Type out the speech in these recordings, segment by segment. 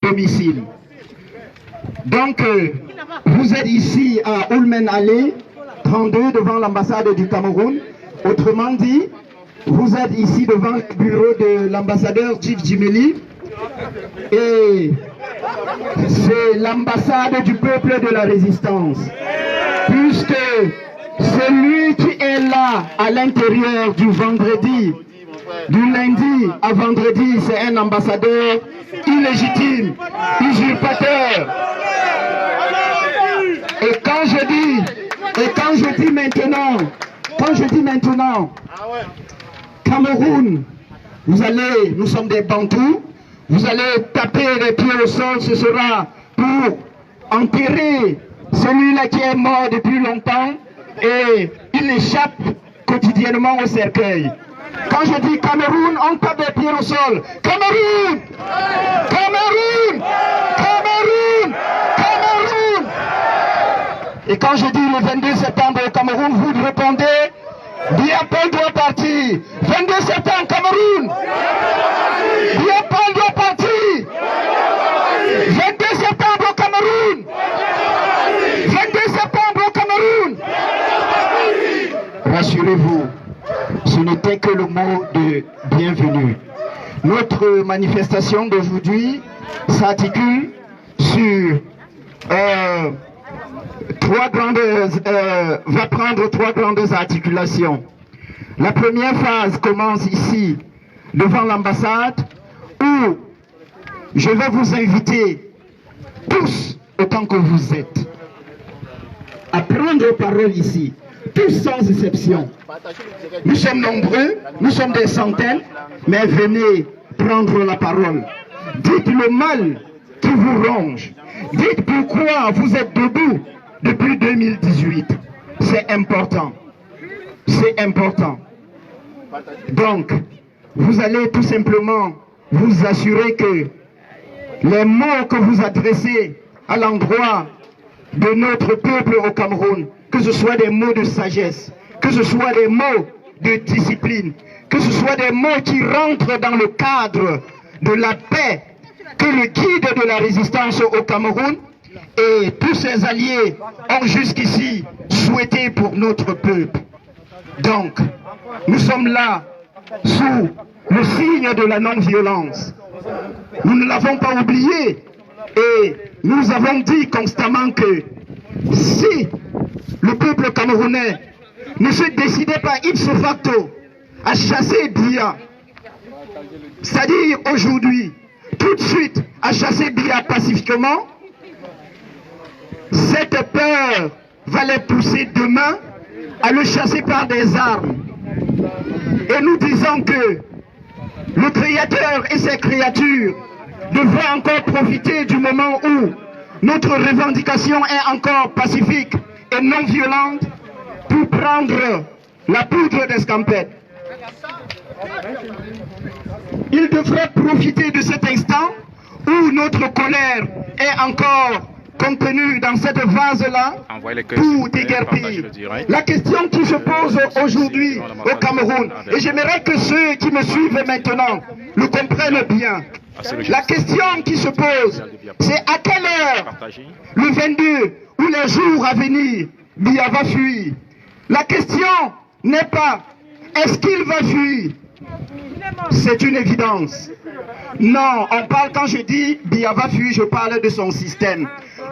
domicile. Donc, vous êtes ici à Oulmen Alley 32 devant l'ambassade du Cameroun. Autrement dit, vous êtes ici devant le bureau de l'ambassadeur Djif Djimeli. Et c'est l'ambassade du peuple de la résistance. Puisque celui qui est là à l'intérieur du vendredi, du lundi à vendredi, c'est un ambassadeur illégitime, usurpateur. Et quand je dis maintenant, Cameroun, nous sommes des Bantous, vous allez taper les pieds au sol, ce sera pour enterrer celui-là qui est mort depuis longtemps et il échappe quotidiennement au cercueil. Quand je dis Cameroun, on tape les pieds au sol. Cameroun! Cameroun! Cameroun! Cameroun! Et quand je dis le 22 septembre au Cameroun, vous répondez Biapol doit partir. 22 septembre, Cameroun! Biapol doit partir. 22 septembre au Cameroun! 22 septembre au Cameroun! Rassurez-vous, ce n'était que le mot de bienvenue. Notre manifestation d'aujourd'hui s'articule sur va prendre trois grandes articulations. La première phase commence ici, devant l'ambassade, où je vais vous inviter, tous autant que vous êtes, à prendre parole ici, tous sans exception. Nous sommes nombreux, nous sommes des centaines, mais venez prendre la parole. Dites le mal qui vous ronge. Dites pourquoi vous êtes debout depuis 2018. C'est important. C'est important. Donc, vous allez tout simplement vous assurer que les mots que vous adressez à l'endroit de notre peuple au Cameroun, que ce soit des mots de sagesse, que ce soit des mots de discipline, que ce soit des mots qui rentrent dans le cadre de la paix que le guide de la résistance au Cameroun et tous ses alliés ont jusqu'ici souhaité pour notre peuple. Donc, nous sommes là sous le signe de la non-violence. Nous ne l'avons pas oublié et nous avons dit constamment que si le peuple camerounais ne se décidait pas ipso facto à chasser Biya, c'est-à-dire aujourd'hui, tout de suite, à chasser Biya pacifiquement, cette peur va les pousser demain à le chasser par des armes. Et nous disons que le Créateur et ses créatures devraient encore profiter du moment où notre revendication est encore pacifique et non violente pour prendre la poudre d'escampette. Il devrait profiter de cet instant où notre colère est encore contenue dans cette vase-là pour déguerpir. La question qui se pose aujourd'hui au Cameroun, et j'aimerais que ceux qui me suivent maintenant le comprennent bien. La question qui se pose, c'est à quelle heure, le 22 ou les jours à venir, Biya va fuir. La question n'est pas est-ce qu'il va fuir. C'est une évidence. Non, on parle, quand je dis Biya va fuir, je parle de son système.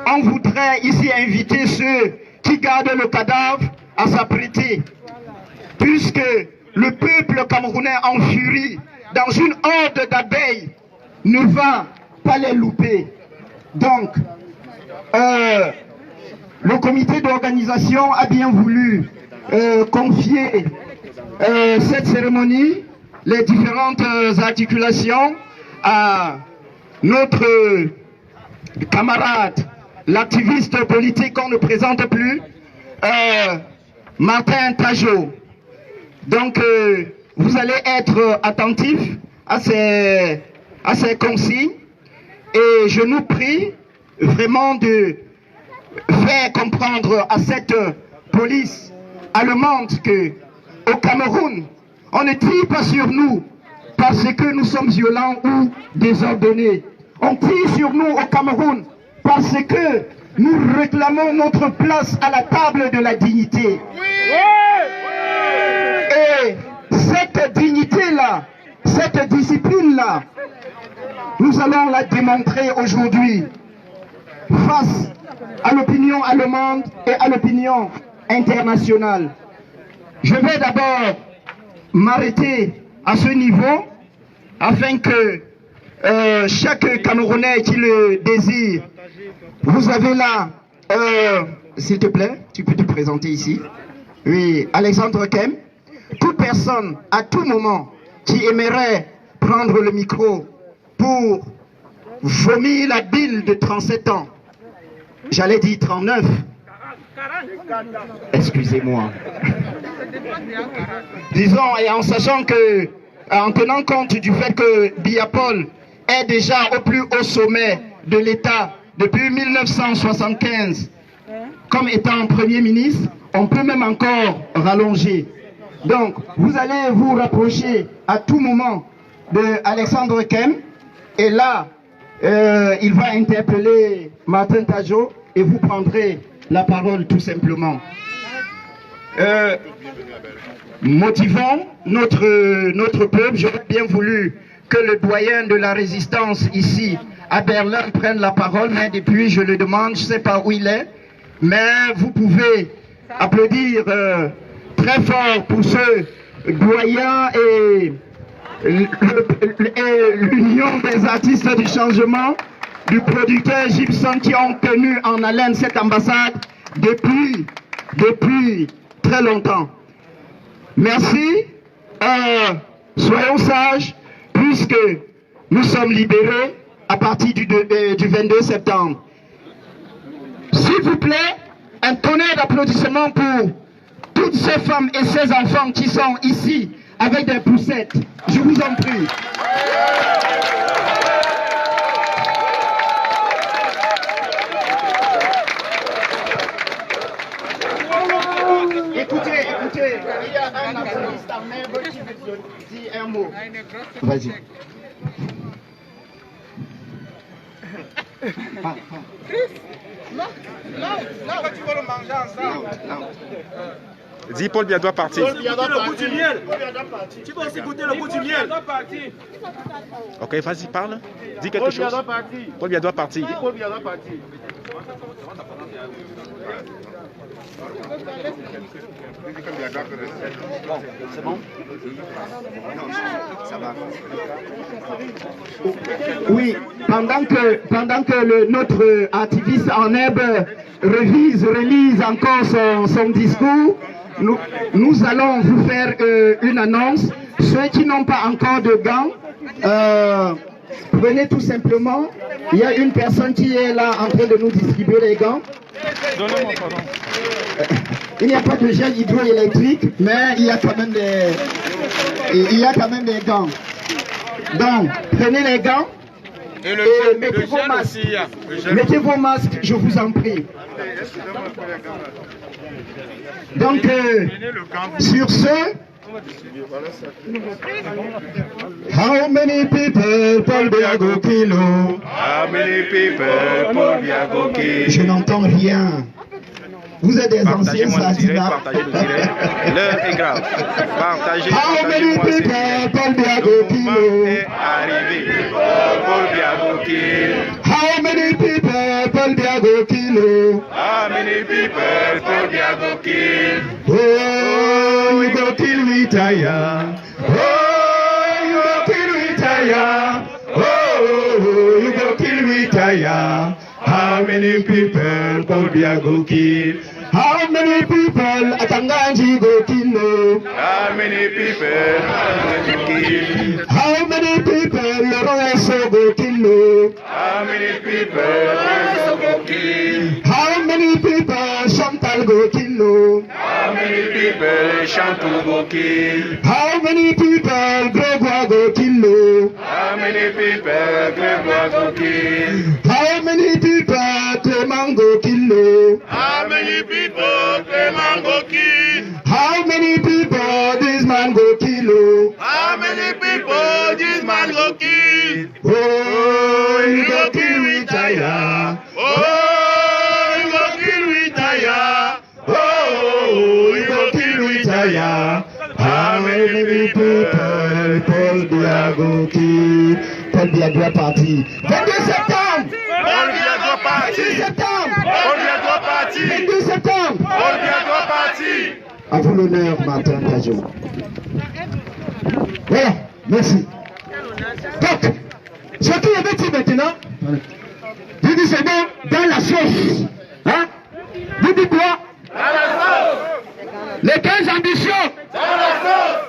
On voudrait ici inviter ceux qui gardent le cadavre à s'apprêter, puisque le peuple camerounais en furie, dans une horde d'abeilles, ne va pas les louper. Donc, le comité d'organisation a bien voulu confier cette cérémonie, les différentes articulations à notre camarade, l'activiste politique qu'on ne présente plus, Martin Tajot. Donc, vous allez être attentifs à ces consignes et je nous prie vraiment de faire comprendre à cette police allemande que au Cameroun, on ne tire pas sur nous parce que nous sommes violents ou désordonnés. On tire sur nous au Cameroun parce que nous réclamons notre place à la table de la dignité. Et cette dignité-là, cette discipline-là, nous allons la démontrer aujourd'hui face à l'opinion allemande et à l'opinion internationale. Je vais d'abord m'arrêter à ce niveau afin que chaque Camerounais qui le désire, vous avez là, s'il te plaît, tu peux te présenter ici. Oui, Alexandre Kem. Toute personne, à tout moment, qui aimerait prendre le micro pour vomir la bile de 37 ans, j'allais dire 39, excusez-moi. Disons, et en sachant que, en tenant compte du fait que Biya-Paul est déjà au plus haut sommet de l'État depuis 1975, comme étant Premier ministre, on peut même encore rallonger. Donc, vous allez vous rapprocher à tout moment de Alexandre Kem, et là, il va interpeller Martin Tajo, et vous prendrez la parole tout simplement. Motivons notre peuple. J'aurais bien voulu que le doyen de la résistance ici à Berlin prenne la parole, mais depuis je le demande, je ne sais pas où il est, mais vous pouvez applaudir très fort pour ce doyen et l'Union des artistes du changement, du producteur Gibson, qui ont tenu en haleine cette ambassade depuis très longtemps. Merci. Soyons sages, puisque nous sommes libérés à partir du 22 septembre. S'il vous plaît, un tonnerre d'applaudissements pour toutes ces femmes et ces enfants qui sont ici avec des poussettes. Je vous en prie. Écoutez, il y a un activiste armé qui veut dire un mot. Vas-y. Non, tu vas le manger ensemble. Dis Paul Biya doit partir. Paul Biya doit partir. Tu vas aussi goûter le goût du miel. Ok, vas-y, parle. Dis quelque chose. Paul Biya doit partir. Paul Biya doit partir. C'est bon? Ça va. Oui, pendant que notre activiste en herbe relise encore son discours, nous allons vous faire une annonce. Ceux qui n'ont pas encore de gants, prenez tout simplement. Il y a une personne qui est là en train de nous distribuer les gants. Il n'y a pas de gel hydroélectrique, mais il y a quand même des gants. Donc, prenez les gants et mettez vos masques. Mettez vos masques, je vous en prie. Donc, sur ce, how many people Paul Biya go kill? How many people Paul Biya go kill? Je n'entends rien. Vous êtes des anciens Sadina. Partagez le direct. L'heure est grave. Partagez. How many people Paul Biya go kill? Est arrivé. Paul Biya go kill. How many people Paul Biya go kill? How many people Paul Biya go kill? Oh, you go kill retire. Oh, you go kill retire. Oh, you go kill retire. How many people Paul Biya go kill? How many people Atanganji go kill? How many people go kill? How many people Lorenzo go kill? How many people go kill? How many people Chantal go kill? How many people Chantal go kill? How many people Grégoire go kill? How many people Grégoire go kill? How many people Clément go kill? How many people Clément go kill? How many people this man go kill? How many people this man go kill? Oh, you Taya. Oh, you go kill with Taya. Oh, you go kill with Taya. How many people Paul Biya go kill? Paul Biya doit partir. 22 septembre. Paul Biya doit partir. 22 septembre. Paul Biya doit partir. 22 septembre. Paul Biya doit partir. À vous l'honneur, Martin Tajo. Voilà, merci. Donc, ce qui est dit maintenant, vous dites c'est bon, dans la sauce. Hein? Vous dites quoi? Dans la sauce. Les 15 ambitions. Dans la sauce.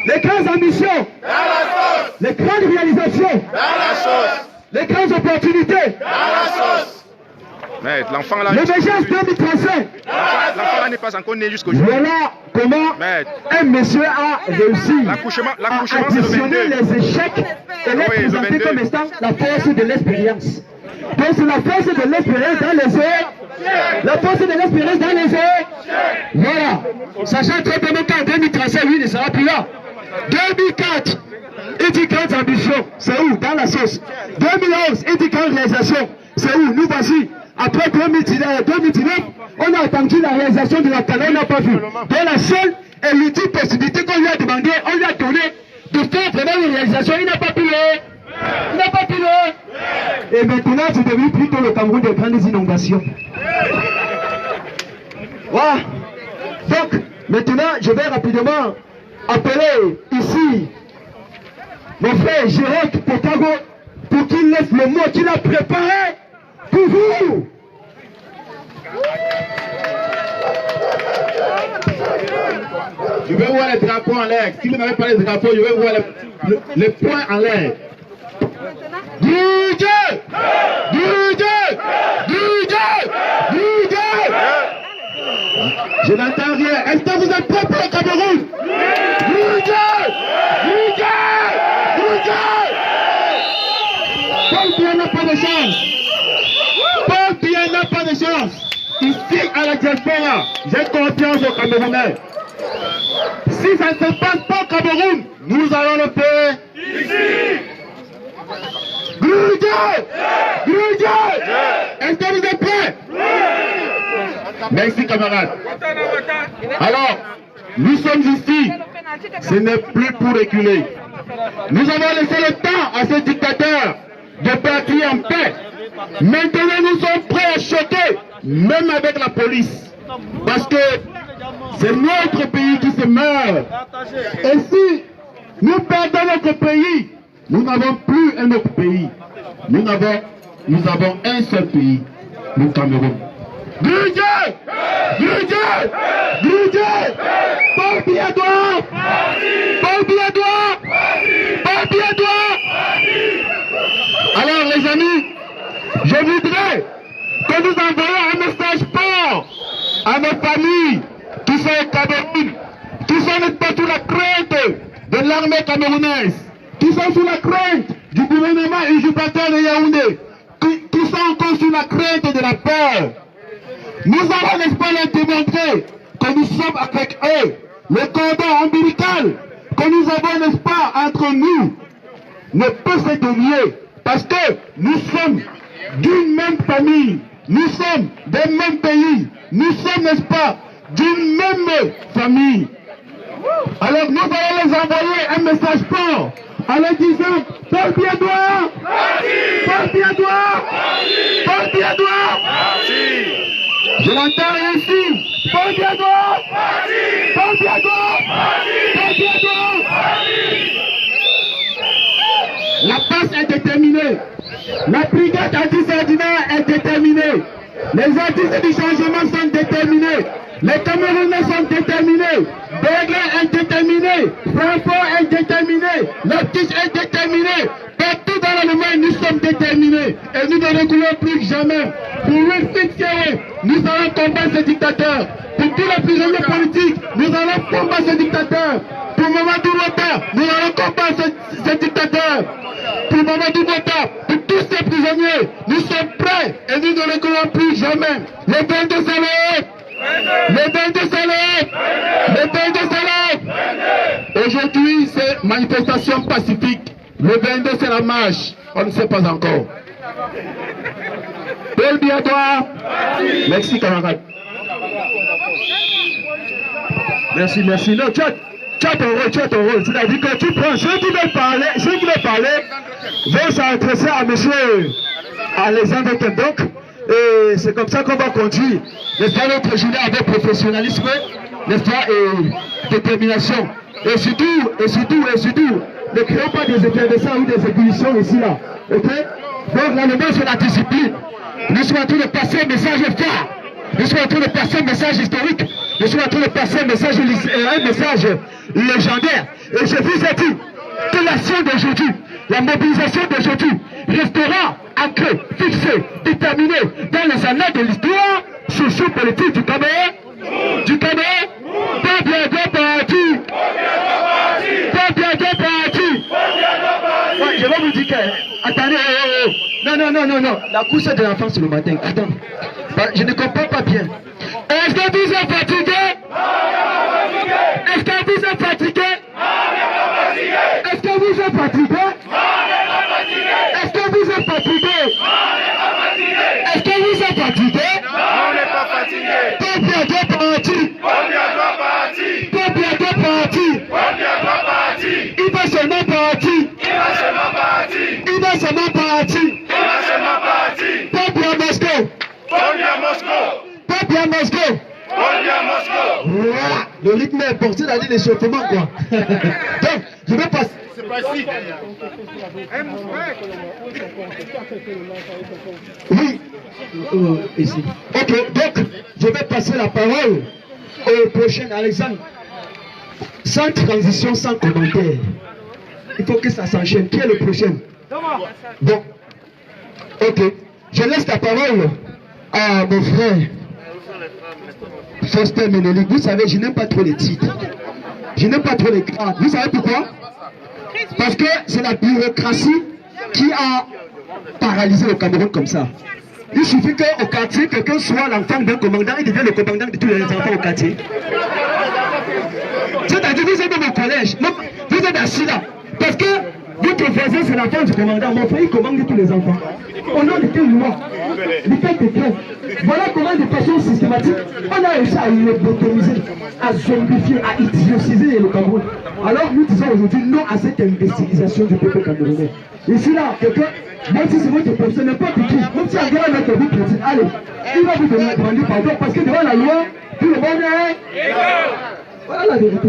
Les 15 ambitions. Dans la sauce. Les grandes réalisations. Dans la sauce. Les grandes opportunités. Dans la sauce. Mais l'enfant là. L'émergence 2035. L'enfant là n'est pas encore né jusqu'aujourd'hui. Voilà comment un monsieur a réussi L'accouchement, à c'est le additionner 22. les échecs et les Oui, le présenter 22. comme étant la force de l'expérience. Donc c'est la force de l'expérience dans les yeux. La force de l'expérience dans les yeux. Voilà. Sachant très bien qu'en 2035, lui ne sera plus là. 2004, il dit grandes ambitions. C'est où? Dans la sauce. 2011, il dit grande réalisation. C'est où? Nous voici. Après 2019, on a attendu la réalisation de la canne, on n'a pas vu. Donc la seule et l'ultime possibilité qu'on lui a demandé, on lui a donné de faire vraiment une réalisation. Il n'a pas pu le. Il n'a pas pu le. Et maintenant, c'est devenu plutôt le Cameroun des grandes inondations. Voilà. Donc, maintenant, je vais rapidement appeler ici mon frère Jérôme Potago pour qu'il laisse le mot qu'il a préparé pour vous. Je vais voir les drapeaux en l'air. Si vous n'avez pas les drapeaux, je vais voir les points en l'air. DJ! DJ! DJ! DJ! Je n'entends rien. Est-ce que vous êtes prêts pour le Cameroun? DJ! DJ! DJ! Paul Biya n'a pas de chance. Paul Biya n'a pas de chance. Ici, à la diaspora, j'ai confiance au Camerounais. Si ça ne se passe pas au Cameroun, nous allons le faire ici. Grudje! Grudje! Est-ce que vous êtes prêts? Merci camarades. Alors, nous sommes ici. Ce n'est plus pour reculer. Nous avons laissé le temps à ces dictateurs de partir en paix. Maintenant, nous sommes prêts à choquer, même avec la police. Parce que c'est notre pays qui se meurt. Et si nous perdons notre pays, nous n'avons plus un autre pays. Nous avons un seul pays, le Cameroun. Grudje! Grudje! Grudje! Paul Biya doit! Paul Biya doit! Paul Biya doit! Alors les amis, je voudrais que nous envoyions un message fort à nos familles qui sont au Cameroun, qui sont pas sous la crainte de l'armée camerounaise, qui sont sous la crainte du gouvernement usurpateur de Yaoundé, qui sont encore sous la crainte de la peur. Nous allons, n'est-ce pas, leur démontrer que nous sommes avec eux. Le cordon ombilical que nous avons, n'est-ce pas, entre nous ne peut se délier parce que nous sommes d'une même famille, nous sommes des mêmes pays, nous sommes, n'est-ce pas, d'une même famille. Alors nous allons les envoyer un message fort en leur disant Paul Biya doit! Paul Biya doit! Paul Biya doit! Je l'entends ici. Paul Biya doit! Paul Biya doit! Paul Biya doit! La passe est déterminée. La brigade anti-ordinaire est déterminée. Les artistes du changement sont déterminés. Les Camerounais sont déterminés. Berger est déterminé. Francfort est déterminé. L'Optique est déterminé. Partout dans l'Allemagne, nous sommes déterminés. Et nous ne reculons plus que jamais. Pour le fixer, nous allons combattre ces dictateurs. Pour tous les prisonniers politiques, nous allons combattre ces dictateurs. Pour Mamadou Bouata, nous allons combattre ces dictateurs. Pour Mamadou Bouata, pour tous ces prisonniers, nous sommes prêts et nous ne reculons plus jamais. Les 22 salauds! Les 22 salauds! Les 22 salauds! Aujourd'hui, c'est manifestation pacifique. Le 22, c'est la marche. On ne sait pas encore. Paul Biatois. Merci, camarade. Merci, merci. Non, tu as ton rôle. C'est-à-dire que tu prends ceux qui veulent parler vont s'adresser à monsieur Alexandre Kendok. Et c'est comme ça qu'on va conduire, n'est-ce pas, notre journée avec professionnalisme, n'est-ce pas, et détermination. Et surtout, ne créons pas des effervescents ou des ébullitions ici, là. Ok? Donc, là, le mot, c'est la discipline. Nous sommes en train de passer un message fort. Nous sommes en train de passer un message historique. Nous sommes en train de passer un message légendaire. Et je vous ai dit que l'action d'aujourd'hui, la mobilisation d'aujourd'hui, restera ancrée, fixée, déterminée dans les annales de l'histoire socio-politique du Cameroun. Du Cameroun. Pas bientôt parti. Pas bientôt parti. Ouais, je vais vous dire que... Attendez, non. La course de l'enfant c'est le matin. Attends. Je ne comprends pas bien. Est-ce que vous êtes fatigué? Est-ce que vous êtes fatigué? Est-ce que vous êtes fatigué? Est-ce que vous êtes fatigué? Est-ce que vous êtes fatigué? On n'est pas fatigué. Pas bientôt parti. Pas bientôt parti. Il va seulement partir. Il va seulement partir. Pas bien Moscou. Pas bien Moscou. Voilà. Le rythme est porté dans l'échauffement, quoi. Donc, je vais passer. C'est pas ici. Oui. Ici. Ok, donc, je vais passer la parole au prochain Alexandre. Sans transition, sans commentaire. Il faut que ça s'enchaîne. Qui est le prochain? Bon. Ok. Je laisse la parole à mon frère Foster Ménélique. Vous savez, je n'aime pas trop les titres. Je n'aime pas trop les grades. Vous savez pourquoi? Parce que c'est la bureaucratie qui a paralysé le Cameroun comme ça. Il suffit qu'au quartier, quelqu'un soit l'enfant d'un commandant, il devient le commandant de tous les enfants au quartier. C'est-à-dire, vous êtes dans mon collège, vous êtes assis là. Parce que votre voisin, c'est l'enfant du commandant. Mon frère, il commande tous les enfants. Au nom de quelle loi? De quel décret? Voilà comment, de façon systématique, on a réussi à lobotomiser, à zombifier, à idiociser le Cameroun. Alors, nous disons aujourd'hui non à cette imbécilisation du peuple camerounais. Ici, là, quelqu'un, même si c'est votre professeur, n'importe qui, même si un gars met votre petite, allez, il va vous donner un pardon, parce que devant la loi, tout le monde est... Voilà la vérité.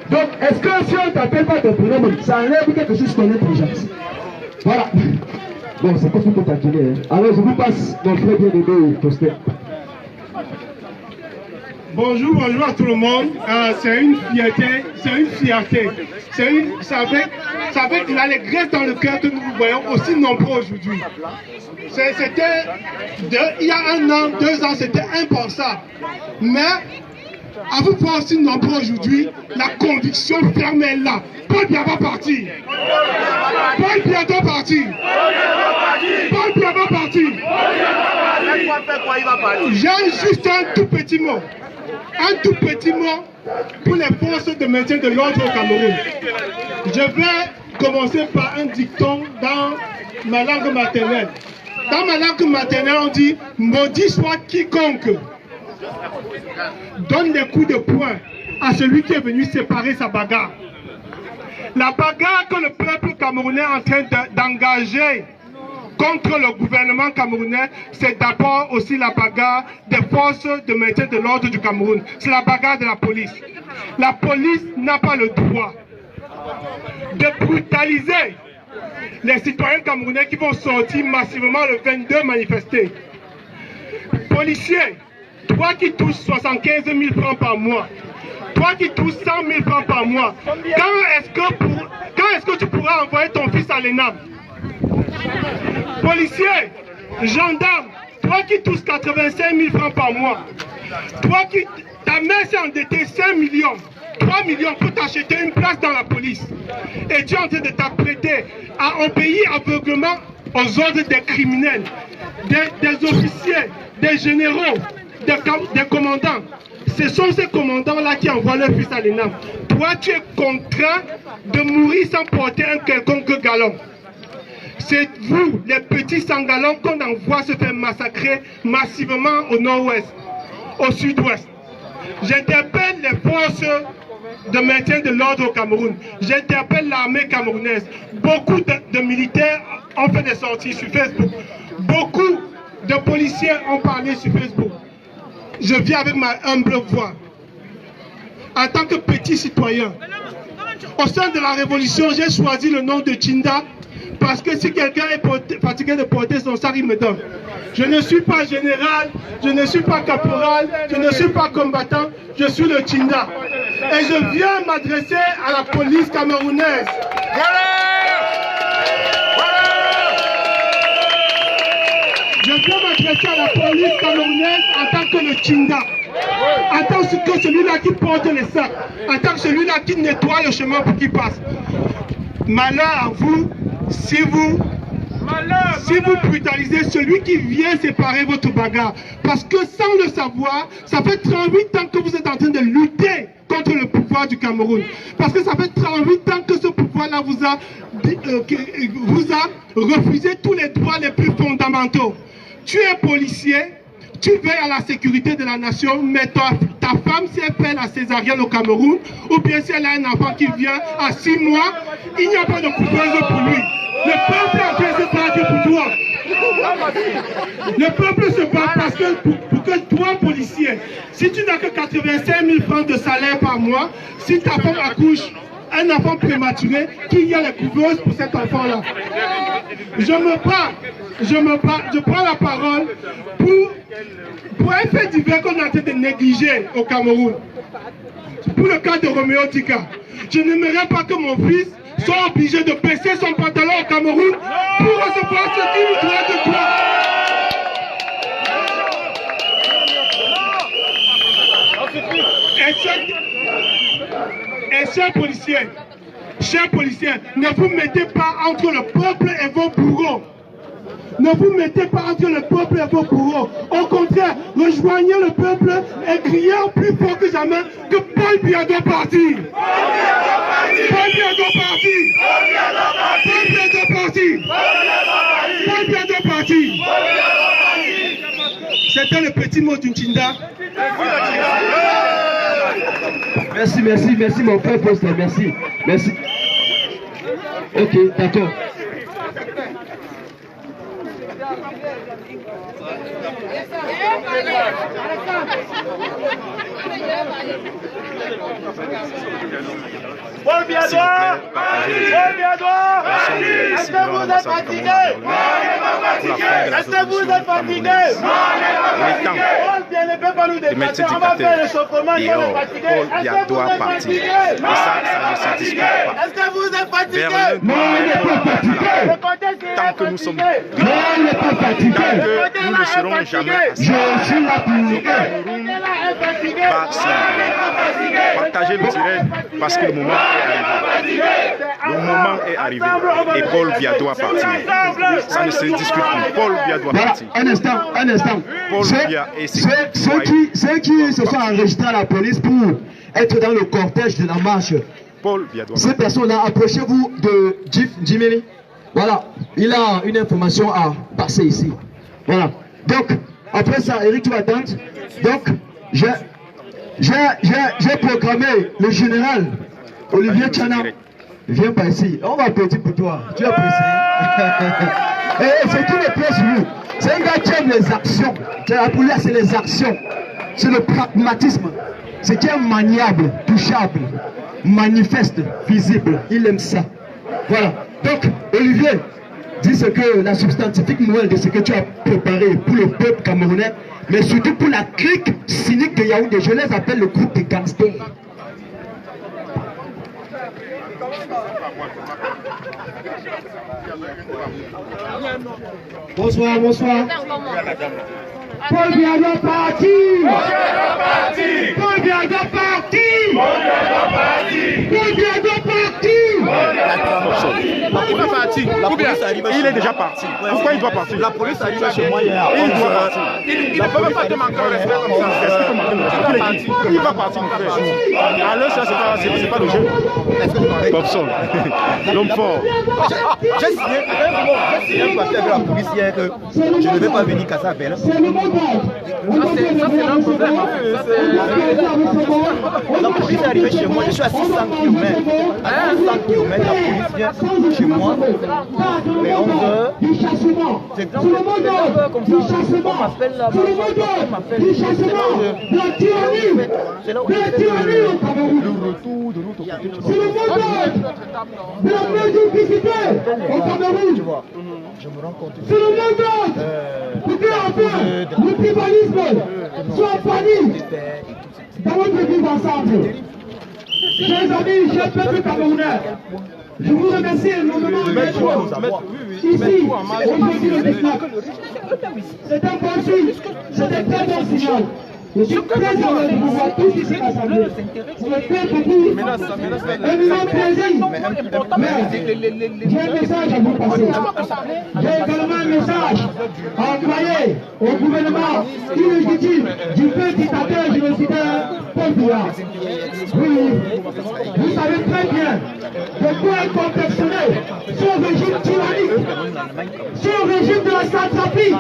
Donc, est-ce que si on ne t'appelle pas ton prénom, ça enlève quelque chose qu'on est déjà? Voilà. Bon, c'est pas tout pour t'accueillir. Alors, je vous passe mon frère bien-aimé, Foster. Bonjour à tout le monde. C'est une fierté. C'est avec l'allégresse dans le cœur que nous vous voyons aussi nombreux aujourd'hui. Il y a 1 an, 2 ans, c'était impensable. Mais à vous voir aussi nombreux aujourd'hui, la conviction ferme est là. Paul Biya va partir. Paul Biya va partir. Paul Biya va partir. J'ai juste un tout petit mot. Un tout petit mot pour les forces de maintien de l'ordre au Cameroun. Je vais commencer par un dicton dans ma langue maternelle. Dans ma langue maternelle, on dit « Maudit soit quiconque donne des coups de poing à celui qui est venu séparer sa bagarre. » La bagarre que le peuple camerounais est en train d'engager contre le gouvernement camerounais, c'est d'abord aussi la bagarre des forces de maintien de l'ordre du Cameroun. C'est la bagarre de la police. La police n'a pas le droit de brutaliser les citoyens camerounais qui vont sortir massivement le 22 manifester. Policiers, toi qui touches 75 000 francs par mois, toi qui touches 100 000 francs par mois, quand est-ce que tu pourras envoyer ton fils à l'ENAM? Policiers, gendarmes, toi qui touches 85 000 francs par mois, toi qui, ta mère s'est endettée 5 millions, 3 millions pour t'acheter une place dans la police, et tu es en train de t'apprêter à obéir aveuglement aux ordres des criminels, des officiers, des généraux, des commandants. Ce sont ces commandants-là qui envoient leur fils à l'ENAM. Toi, tu es contraint de mourir sans porter un quelconque galon. C'est vous, les petits sangalons, qu'on envoie se faire massacrer massivement au nord-ouest, au sud-ouest. J'interpelle les forces de maintien de l'ordre au Cameroun. J'interpelle l'armée camerounaise. Beaucoup de militaires ont fait des sorties sur Facebook. Beaucoup de policiers ont parlé sur Facebook. Je viens avec ma humble voix. En tant que petit citoyen, au sein de la révolution, j'ai choisi le nom de Tchinda parce que si quelqu'un est fatigué de porter son sac, il me donne. Je ne suis pas général, je ne suis pas caporal, je ne suis pas combattant, je suis le Tchinda. Et je viens m'adresser à la police camerounaise. Je viens m'adresser à la police camerounaise en tant que le Tchinda. En tant que celui-là qui porte les sacs, en tant que celui-là qui nettoie le chemin pour qu'il passe. Malheur à vous, si vous brutalisez celui qui vient séparer votre bagarre. Parce que sans le savoir, ça fait 38 ans que vous êtes en train de lutter contre le pouvoir du Cameroun. Parce que ça fait 38 ans que ce pouvoir-là vous a refusé tous les droits les plus fondamentaux. Tu es policier, tu veilles à la sécurité de la nation, mais ta femme, si elle fait la césarienne au Cameroun, ou bien si elle a un enfant qui vient à 6 mois, il n'y a pas de couveuse pour lui. Le peuple est en train de se battre pour toi. Le peuple se bat parce que pour que toi, policier, si tu n'as que 85 000 francs de salaire par mois, si ta femme accouche un enfant prématuré, qu'il y a les couveuses pour cet enfant-là. Je prends la parole pour un fait divers qu'on est en train de négliger au Cameroun. Pour le cas de Roméo Tika, je n'aimerais pas que mon fils soit obligé de baisser son pantalon au Cameroun pour recevoir ce qu'il doit de toi. Et chers policiers, ne vous mettez pas entre le peuple et vos bourreaux. Ne vous mettez pas entre le peuple et vos bourreaux. Au contraire, rejoignez le peuple et criez plus fort que jamais que Paul Biya doit partir. Paul Biya doit partir. Paul Biya doit partir. Paul Biya doit partir. C'était le petit mot d'une Tchinda. Merci mon frère Poste, merci. Ok, d'accord. Paul Biadoua, est-ce que vous êtes fatigué? Est-ce que vous êtes fatigué? Paul Biya ne peut pas nous dépasser, on va faire le chauffement, il est fatigué. Est-ce que vous êtes fatigué? Et ça ne se discute pas. Est-ce que vous êtes fatigué? Non, il n'est pas fatigué. Tant que nous sommes... Non, il n'est pas fatigué. Nous ne serons jamais Je suis là pour vous. Partager le direct parce que le moment est arrivé. Le moment est arrivé. Et Paul Biya doit partir. Ça ne se discute plus. Paul Biya doit partir. Un instant. Paul Biya et Ceux qui se sont enregistrés à la police pour être dans le cortège de la marche, Paul Biya doit ces partir. personnes-là, approchez-vous de Jimmy. Voilà, il a une information à passer ici. Voilà. Donc, après ça, Eric, tu vas attendre. Donc, j'ai programmé le général Olivier Tchana. Viens pas ici. On va applaudir pour toi. Tu es pressé. Et c'est qui le piège lui. C'est un gars qui aime les actions. La police, c'est les actions. C'est le pragmatisme. C'est qui est maniable, touchable, manifeste, visible. Il aime ça. Voilà. Donc, Olivier, dis ce que la substantifique morale de ce que tu as préparé pour le peuple camerounais, mais surtout pour la clique cynique de Yaoundé. Je les appelle le groupe des gangsters. Bonsoir. Paul Biya doit partir. Paul Biya doit partir. Il est déjà parti. Pourquoi il doit partir? La police arrive chez moi hier. Il doit partir. Il ne peut pas te manquer de respect comme ça. Il va partir, mon frère. Alors, ça, c'est pas le jeu. Popson, l'homme fort. J'ai signé un papier avec la police hier que je ne vais pas venir casser à Belle. La police est arrivée chez moi, je suis à 600 km. À 600 km, la police vient chez moi. Mais 11h, c'est comme ça. On m'appelle là-bas. On m'appelle. C'est là où le retour de l'autre côté. C'est le mot de la médiocrité au Cameroun. Tu vois, je me rends compte. C'est le mot pour que enfin le tribalisme soit banni dans notre vie ensemble. Chers amis, chers peuples camerounais, je vous remercie énormément ici, aujourd'hui le 19. C'est un bon signe, c'est un très bon signal. Je suis très heureux de vous voir tous ici rassemblés. Pour le fait beaucoup, un immense plaisir. Mais j'ai un message à vous passer. J'ai également un message à envoyer au gouvernement illégitime du fait dictateur génocidaire Paul Biya. Oui, vous savez très bien de quoi est confectionné son régime tyrannique, son régime de la satrapie.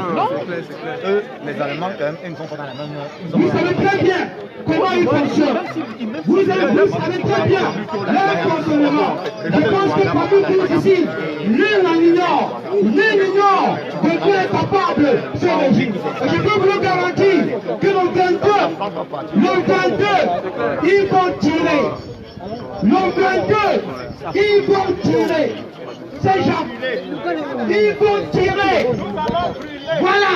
Eux, les Allemands, quand même, ils ne sont pas dans la même. Vous savez très bien comment ils fonctionnent. Vous savez très bien leur fonctionnement. Je pense que parmi tous ici, nul n'en ignore. Nul n'ignore de quoi est capable ce régime. Et je peux vous le garantir que le 22, ils vont tirer. Le 22, ils vont tirer. Ces gens, ils vont tirer. Voilà.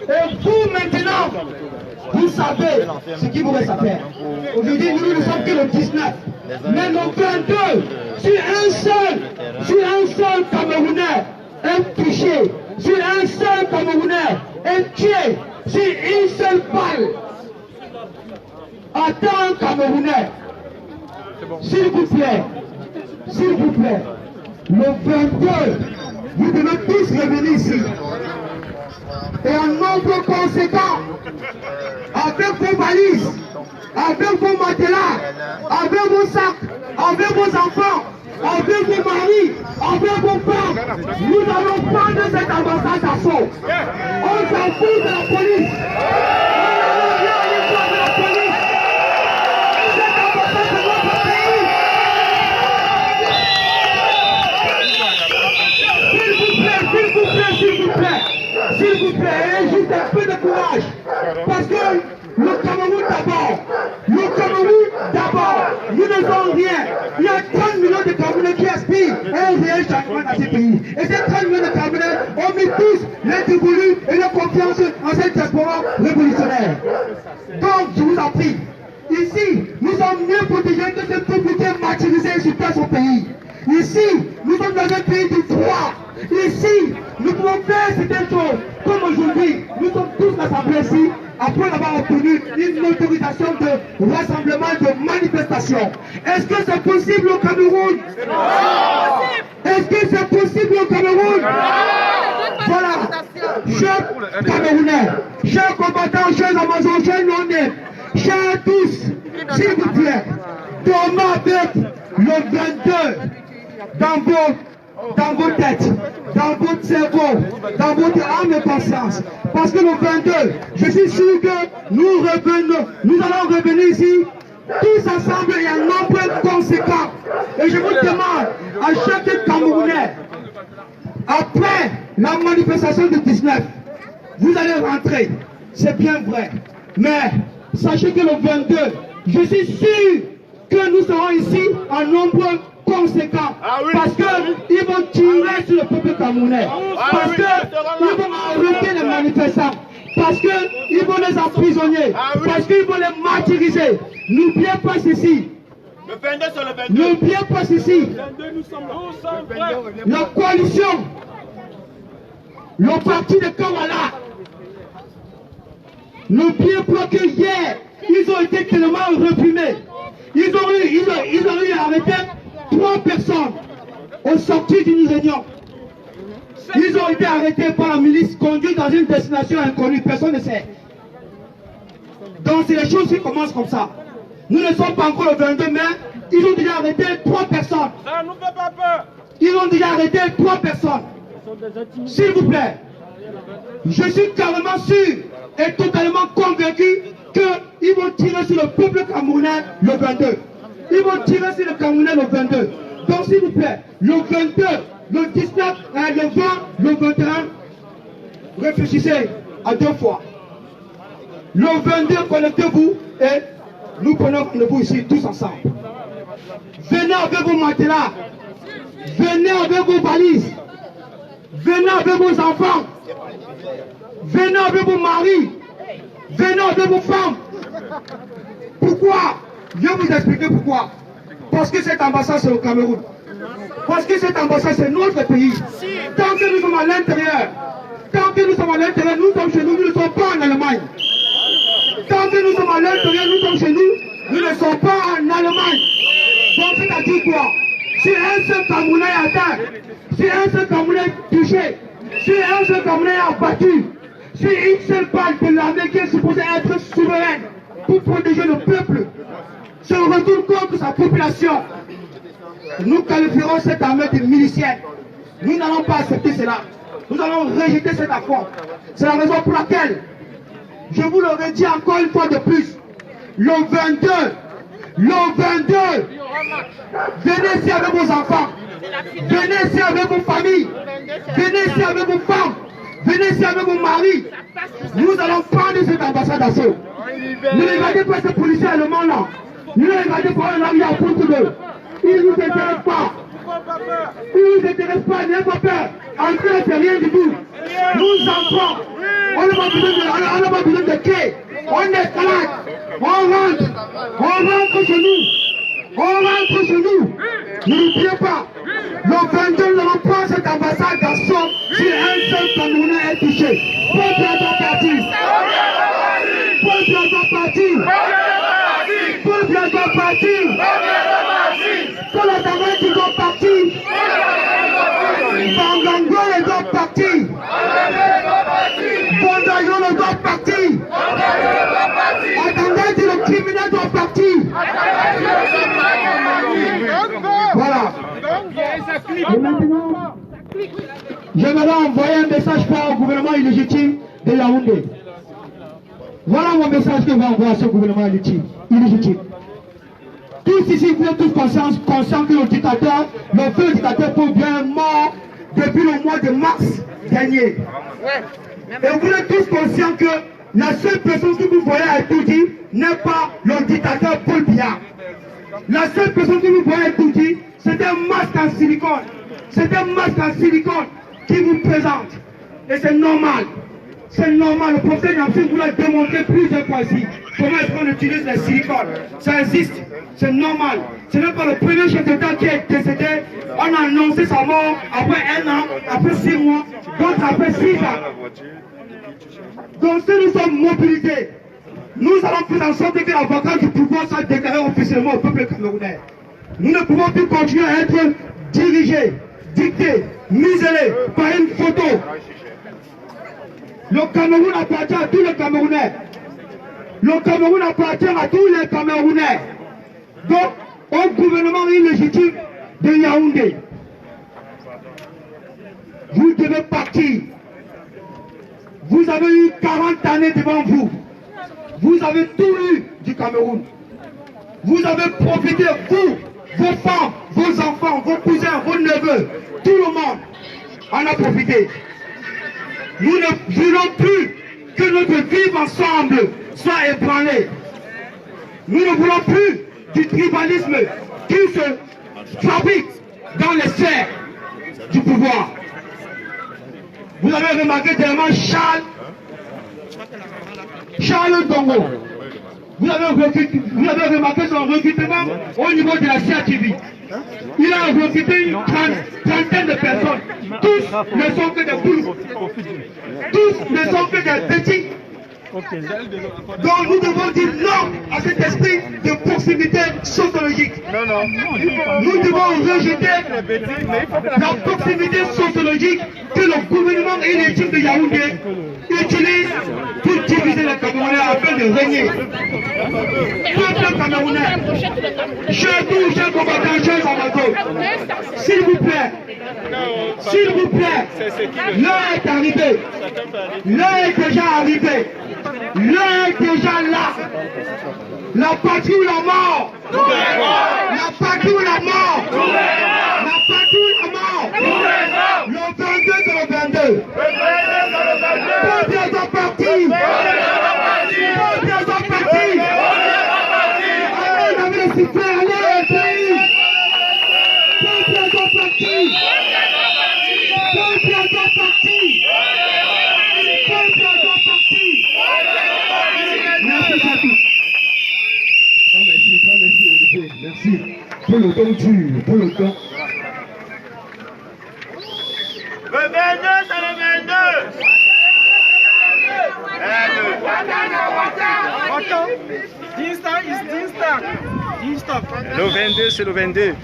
Et vous maintenant, vous savez ce qu'il vous reste à faire. Aujourd'hui, nous ne sommes que le 19. Mais le 22, si un seul Camerounais est touché, si un seul Camerounais est tué, si une seule balle atteint un Camerounais, s'il vous plaît, le 22, vous devez tous revenir ici. Et en nombre conséquent, avec vos valises, avec vos matelas, avec vos sacs, avec vos enfants, avec vos maris, avec vos femmes, nous allons prendre cette ambassade d'assaut. On s'en fout de la police. On a rien à de la police. Cette ambassade de notre pays. S'il vous plaît, ayez juste un peu de courage. Parce que le Cameroun d'abord, nous ne sommes rien. Il y a 30 millions de Camerounais qui aspirent à un réel changement dans ces pays. Et ces 30 millions de Camerounais ont mis tous l'individu et la confiance en cette diaspora révolutionnaire. Donc, je vous en prie, ici, nous sommes mieux protégés que ce peuple qui est martyrisé et sur son pays. Ici, nous sommes dans un pays du droit. Ici, nous pouvons faire certaines choses. Comme aujourd'hui, nous sommes tous rassemblés ici après avoir obtenu une autorisation de rassemblement, de manifestation. Est-ce que c'est possible au Cameroun? Est-ce que c'est possible au Cameroun? Voilà. Chers Camerounais, chers combattants, chers Amazones, chers Lyonnais, chers tous, s'il vous plaît, demain avec le 22 dans vos têtes, dans votre cerveau, dans votre âme et conscience. Parce que le 22, je suis sûr que nous allons revenir ici, tous ensemble et un nombre conséquent. Et je vous demande à chaque Camerounais, après la manifestation du 19, vous allez rentrer, c'est bien vrai. Mais sachez que le 22, je suis sûr que nous serons ici en nombre conséquent, parce qu'ils vont tirer sur le peuple camerounais, parce qu'ils vont arrêter les manifestants, parce qu'ils vont les emprisonner, parce qu'ils vont les martyriser. N'oubliez pas ceci. N'oubliez pas ceci. La coalition, le parti de Kawala, n'oubliez pas que hier, ils ont été tellement réprimés. Ils ont eu à arrêter 3 personnes au sortir d'une réunion. Ils ont été arrêtés par la milice, conduits dans une destination inconnue, personne ne sait. Donc c'est les choses qui commencent comme ça. Nous ne sommes pas encore le 22 mai, ils ont déjà arrêté 3 personnes. Ça nous fait pas peur. Ils ont déjà arrêté 3 personnes. S'il vous plaît, je suis carrément sûr et totalement convaincu qu'ils vont tirer sur le peuple camerounais le 22. Ils vont tirer sur le Camerounais le 22. Donc s'il vous plaît, le 22, le 19, le 20, le 21, réfléchissez à 2 fois. Le 22, connectez-vous et nous prenons rendez-vous ici tous ensemble. Venez avec vos matelas, venez avec vos valises, venez avec vos enfants, venez avec vos maris, venez avec vos femmes. Pourquoi? Je vais vous expliquer pourquoi. Parce que cette ambassade c'est au Cameroun. Parce que cette ambassade c'est notre pays. Tant que nous sommes à l'intérieur, nous sommes chez nous, nous ne sommes pas en Allemagne. Tant que nous sommes à l'intérieur, nous sommes chez nous, nous ne sommes pas en Allemagne. Donc c'est-à-dire quoi? Si un seul Camerounais est atteint, si un seul Camerounais est touché, si un seul Camerounais est abattu, si une seule balle de l'armée qui est supposée être souveraine pour protéger le peuple se retourne contre sa population, nous qualifierons cette armée de milicienne. Nous n'allons pas accepter cela. Nous allons rejeter cet accord. C'est la raison pour laquelle je vous le redis encore une fois de plus. Le 22, venez ici avec vos enfants, venez ici avec vos familles, venez ici avec vos femmes, venez ici avec vos maris. Nous allons prendre cette ambassade d'assaut. Ne regardez pas ces policiers allemands là. Ne regardez pas là où il y a pour tous eux. Ils ne nous intéressent pas. Ils ne nous intéressent pas, n'ayez pas peur. Entrer, c'est rien du tout. Nous entrons. On n'a pas besoin de quai. On escalade. On rentre chez nous. N'oubliez pas. Le 22, nous allons prendre cette ambassade d'assaut si un seul Camerounais est touché. Peuple doit partir. Peuple doit partir. Peuple doit partir. Pour la dame qui doit partir. Bangango doit partir. Bondayon doit partir. Attendez, le criminel doit partir. Voilà. Et maintenant, j'aimerais envoyer un message fort au gouvernement illégitime de Yaoundé. Voilà mon message que je vais envoyer à ce gouvernement illégitime. Tous ici, vous êtes tous conscients que le dictateur, le feu dictateur Paul-Biya est mort depuis le mois de mars dernier. Et vous êtes tous conscients que la seule personne que vous voyez à Touti n'est pas le dictateur Paul-Biya. La seule personne que vous voyez à Touti, c'est un masque en silicone. C'est un masque en silicone qui vous présente. Et c'est normal. C'est normal. Le professeur Niamsou vous l'a démontré plusieurs fois ici. Comment est-ce qu'on utilise les silicones? Ça existe. C'est normal. Ce n'est pas le premier chef d'État qui est décédé. On a annoncé sa mort après 1 an, après 6 mois, d'autres après 6 ans. Donc si nous sommes mobilisés, nous allons faire en sorte que la vacance du pouvoir soit déclarée officiellement au peuple camerounais. Nous ne pouvons plus continuer à être dirigés, dictés, muselés par une photo. Le Cameroun appartient à tous les Camerounais. Le Cameroun appartient à tous les Camerounais. Donc, au gouvernement illégitime de Yaoundé, vous devez partir. Vous avez eu 40 années devant vous. Vous avez tout eu du Cameroun. Vous avez profité, vous, vos femmes, vos enfants, vos cousins, vos neveux, tout le monde en a profité. Nous ne voulons plus que notre vivre ensemble soit ébranlé. Nous ne voulons plus du tribalisme qui se fabrique dans les sphères du pouvoir. Vous avez remarqué tellement Charles Dongo. Vous avez remarqué son recrutement au niveau de la CATV. Il a recruté une trentaine de personnes. Tous ne sont que des boules. Tous ne sont que des petits. Donc nous devons dire non à cet esprit de proximité sociologique. Nous devons rejeter la proximité sociologique que le gouvernement et les types de Yaoundé utilisent pour diviser les Camerounais afin de régner. Peuple camerounais, chers combattants, chers amateurs, s'il vous plaît, l'heure est arrivée. L'heure est déjà arrivée. L'heure est déjà là. La patrie ou la mort. La patrie ou la mort. La patrie ou la mort. Le 22 c'est le 22. Peu sont partis. Peu sont partis. Allez, on avait les sifflets, allez, pays. Peu sont partis. Merci pour le temps dur, pour le temps. Le 22, c'est le 22. Le 22, c'est le 22.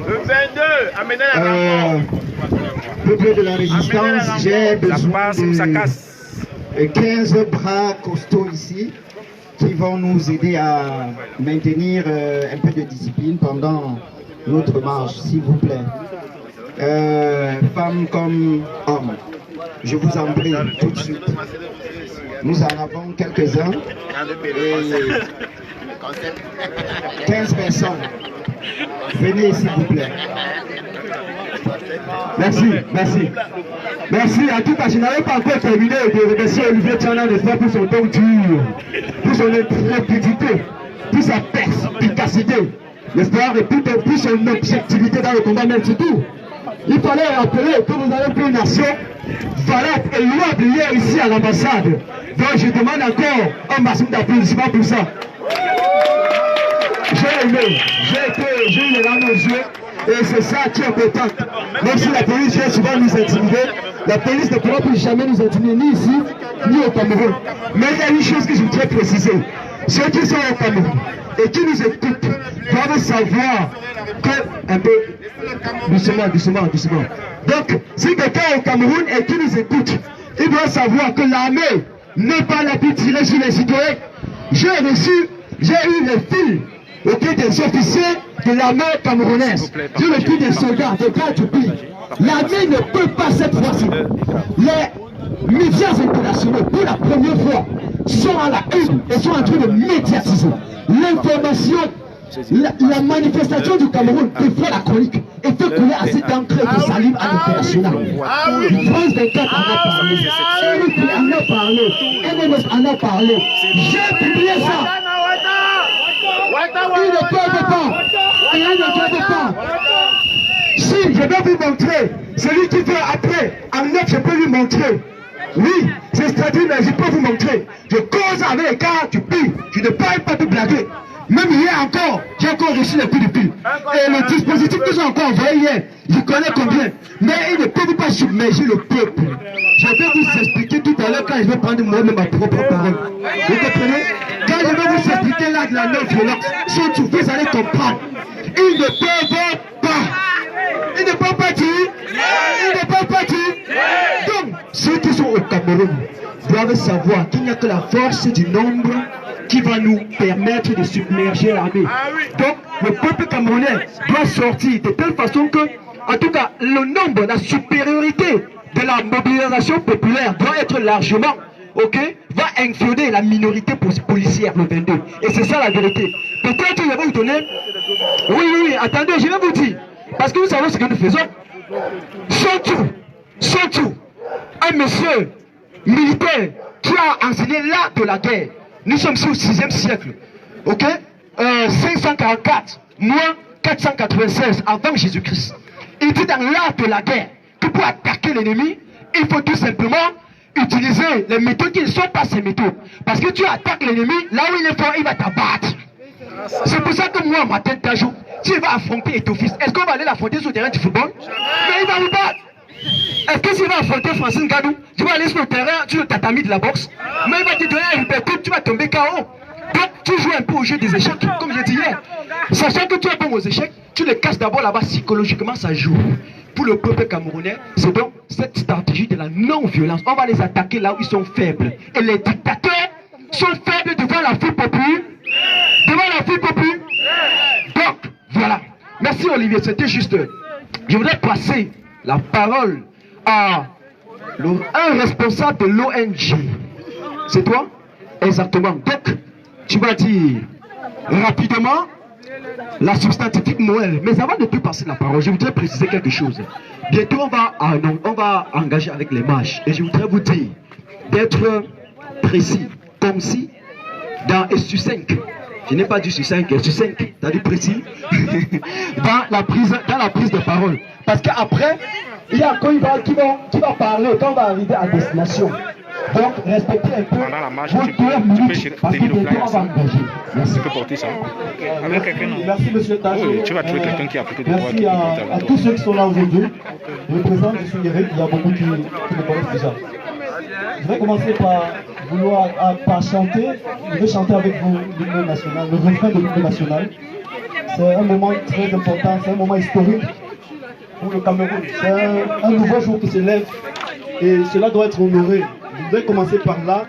Le 22, amenez la main. Peuple de la résistance, j'ai besoin de 15 bras costauds ici qui vont nous aider à maintenir un peu de discipline pendant notre marche, s'il vous plaît. Femmes comme hommes, je vous en prie tout de suite. Nous en avons quelques-uns et 15 personnes. Venez s'il vous plaît. Merci, merci. Merci à tout cas. Je n'avais pas encore terminé de remercier Olivier Tchana de faire pour son don dur, pour son intrépidité, pour sa perspicacité, n'est-ce pas, et pour son objectivité dans le combat, même surtout. Il fallait rappeler que vous avez pris une nation valable et louable hier ici à l'ambassade. Donc je demande encore un maximum d'applaudissements pour ça. J'ai aimé, j'ai eu les larmes aux yeux. Et c'est ça qui est important. Même si la police vient souvent nous intimider, la police ne pourra plus jamais nous intimider, ni ici, ni au Cameroun. Mais il y a une chose que je voudrais préciser. Ceux qui sont au Cameroun et qui nous écoutent doivent savoir que, un peu, doucement. Donc, si quelqu'un est au Cameroun et qui nous écoute, il doit savoir que l'armée n'est pas là pour tirer sur les citoyens. J'ai eu les fils des officiers de l'armée camerounaise, j'ai le fil des soldats, des gars du pays. L'armée ne peut pas cette fois-ci. Les médias internationaux, pour la première fois, sont à la une et sont en train de médiatiser l'information. La manifestation du Cameroun peut faire la chronique et fait couler assez d'encre de salive à l'international. France 24 en a parlé, RFI en a parlé, MMS en a parlé. J'ai publié ça. Ils ne peuvent pas. Ils ne peuvent pas. Si je vais vous montrer, celui qui fait après, en net, je peux lui montrer. Oui, c'est stratégie, mais je peux vous montrer. Je cause avec les gars du pays. Je ne parle pas de blaguer. Même hier encore, j'ai encore reçu les coups de pile. Et le dispositif qu'ils ont encore envoyé hier, je connais combien. Mais ils ne peuvent pas submerger le peuple. Je vais vous expliquer tout à l'heure quand je vais prendre moi-même ma propre parole. Vous comprenez? Quand je vais vous expliquer là de la non-violence, surtout vous allez comprendre. Ils ne peuvent pas. Ils ne peuvent pas dire. Ils ne peuvent pas dire. Donc, ceux qui sont au Cameroun doivent savoir qu'il n'y a que la force du nombre qui va nous permettre de submerger l'armée. Donc, le peuple camerounais doit sortir de telle façon que, en tout cas, le nombre, la supériorité de la mobilisation populaire doit être largement, va inféoder la minorité policière le 22. Et c'est ça la vérité. Peut-être je vais vous donner... Oui, attendez, je vais vous dire. Parce que vous savez ce que nous faisons. Surtout, un monsieur militaire qui a enseigné l'art de la guerre. Nous sommes sur le 6e siècle, 544, moins 496 avant Jésus-Christ. Il dit dans l'art de la guerre que pour attaquer l'ennemi, il faut tout simplement utiliser les méthodes qui ne sont pas ces méthodes. Parce que tu attaques l'ennemi, là où il est fort, il va t'abattre. C'est pour ça que moi, Martin Tajou, s'il va affronter Etophis, est-ce qu'on va aller l'affronter sur le terrain du football? Mais il va vous battre. Est-ce que si tu vas affronter Francine Gadou, tu vas aller sur le terrain, sur le tatami de la boxe, mais il va te donner un hypercube, tu vas tomber KO. Donc tu joues un peu au jeu des échecs, comme j'ai dit hier. Sachant que tu es bon aux échecs, tu les casses d'abord là-bas, psychologiquement ça joue. Pour le peuple camerounais, c'est donc cette stratégie de la non-violence. On va les attaquer là où ils sont faibles. Et les dictateurs sont faibles devant la foule populaire. Devant la foule populaire. Donc, voilà. Merci Olivier, c'était juste. Je voudrais passer la parole à un responsable de l'ONG. C'est toi? Exactement. Donc, tu vas dire rapidement la substantifique Noël. Mais avant de te passer la parole, je voudrais préciser quelque chose. Bientôt, on va engager avec les marches. Et je voudrais vous dire d'être précis, concis, dans SU5. Je n'ai pas dit SU5, SU5, t'as dit précis. dans la prise de parole. Parce qu'après, il y a quand qui va parler quand on va arriver à destination. Donc, respectez un peu pendant la marche, vos 2 minutes, parce que bientôt on va engager. Merci. Tu peux porter ça. Merci monsieur Taché. Oui, tu vas trouver quelqu'un qui a porté de Merci à tous ceux qui sont là aujourd'hui. Je me présente, je suis Eric, il y a beaucoup qui me connaissent déjà. Je vais commencer par chanter. Je vais chanter avec vous l'hymne national, le refrain de l'hymne national. C'est un moment très important, c'est un moment historique pour le Cameroun. C'est un nouveau jour qui se lève et cela doit être honoré. Je vais commencer par là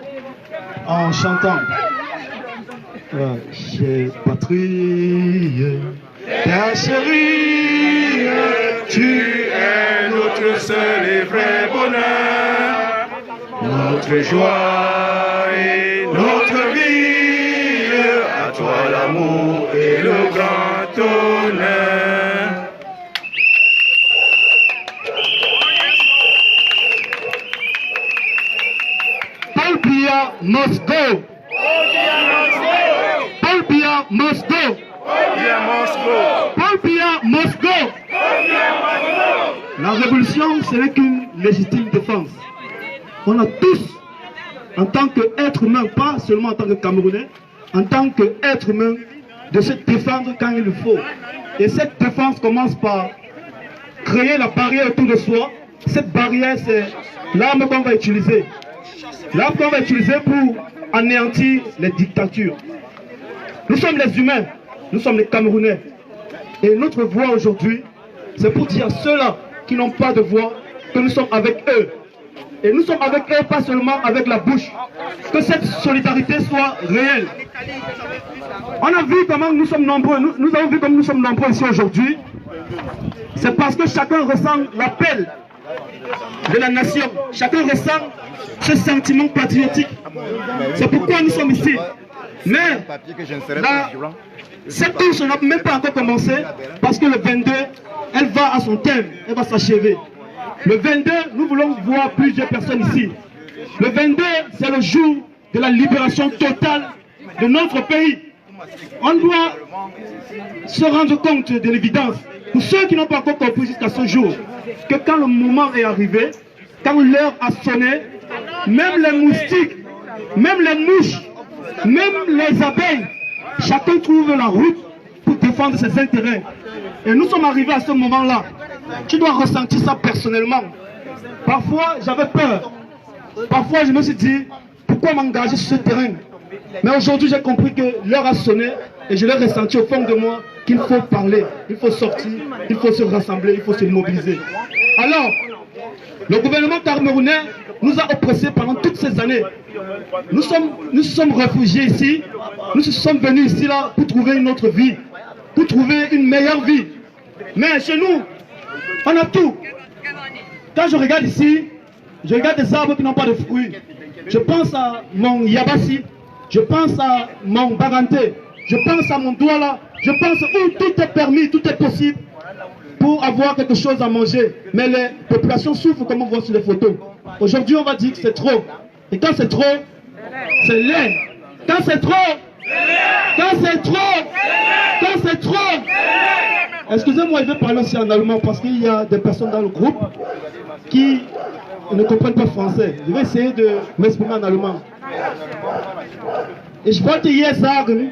en chantant. Chère patrie, ta chérie, tu es notre seul et vrai bonheur, notre joie et notre vie, à toi l'amour et le grand honneur. Paul Biya must go. Paul Biya must go. Paul Biya must go. La révolution, ce n'est qu'une légitime défense. On a tous, en tant qu'être humain, pas seulement en tant que Camerounais, en tant qu'être humain, de se défendre quand il le faut. Et cette défense commence par créer la barrière autour de soi. Cette barrière, c'est l'arme qu'on va utiliser. L'arme qu'on va utiliser pour anéantir les dictatures. Nous sommes les humains, nous sommes les Camerounais. Et notre voix aujourd'hui, c'est pour dire à ceux-là qui n'ont pas de voix, que nous sommes avec eux. Et nous sommes avec eux, pas seulement avec la bouche. Que cette solidarité soit réelle. On a vu comment nous sommes nombreux, nous avons vu comme nous sommes nombreux ici aujourd'hui. C'est parce que chacun ressent l'appel de la nation. Chacun ressent ce sentiment patriotique. C'est pourquoi nous sommes ici. Mais cette course n'a même pas encore commencé parce que le 22, elle va à son terme, elle va s'achever. Le 22, nous voulons voir plusieurs personnes ici. Le 22, c'est le jour de la libération totale de notre pays. On doit se rendre compte de l'évidence, pour ceux qui n'ont pas encore compris jusqu'à ce jour, que quand le moment est arrivé, quand l'heure a sonné, même les moustiques, même les mouches, même les abeilles, chacun trouve la route pour défendre ses intérêts. Et nous sommes arrivés à ce moment-là. Tu dois ressentir ça personnellement. Parfois, j'avais peur. Parfois, je me suis dit, pourquoi m'engager sur ce terrain? Mais aujourd'hui, j'ai compris que l'heure a sonné et je l'ai ressenti au fond de moi qu'il faut parler, il faut sortir, il faut se rassembler, il faut se mobiliser. Alors, le gouvernement camerounais nous a oppressés pendant toutes ces années. Nous sommes réfugiés ici, nous sommes venus ici là pour trouver une autre vie, pour trouver une meilleure vie. Mais chez nous, on a tout. Quand je regarde ici, je regarde des arbres qui n'ont pas de fruits. Je pense à mon Yabassi, je pense à mon Baganté, je pense à mon Douala, je pense où tout est permis, tout est possible pour avoir quelque chose à manger. Mais les populations souffrent comme on voit sur les photos. Aujourd'hui, on va dire que c'est trop. Et quand c'est trop, c'est laid. Quand c'est trop, quand c'est trop, quand c'est trop. Excusez-moi, je vais parler aussi en allemand parce qu'il y a des personnes dans le groupe qui ne comprennent pas français. Je vais essayer de m'exprimer en allemand. Ich wollte hier sagen,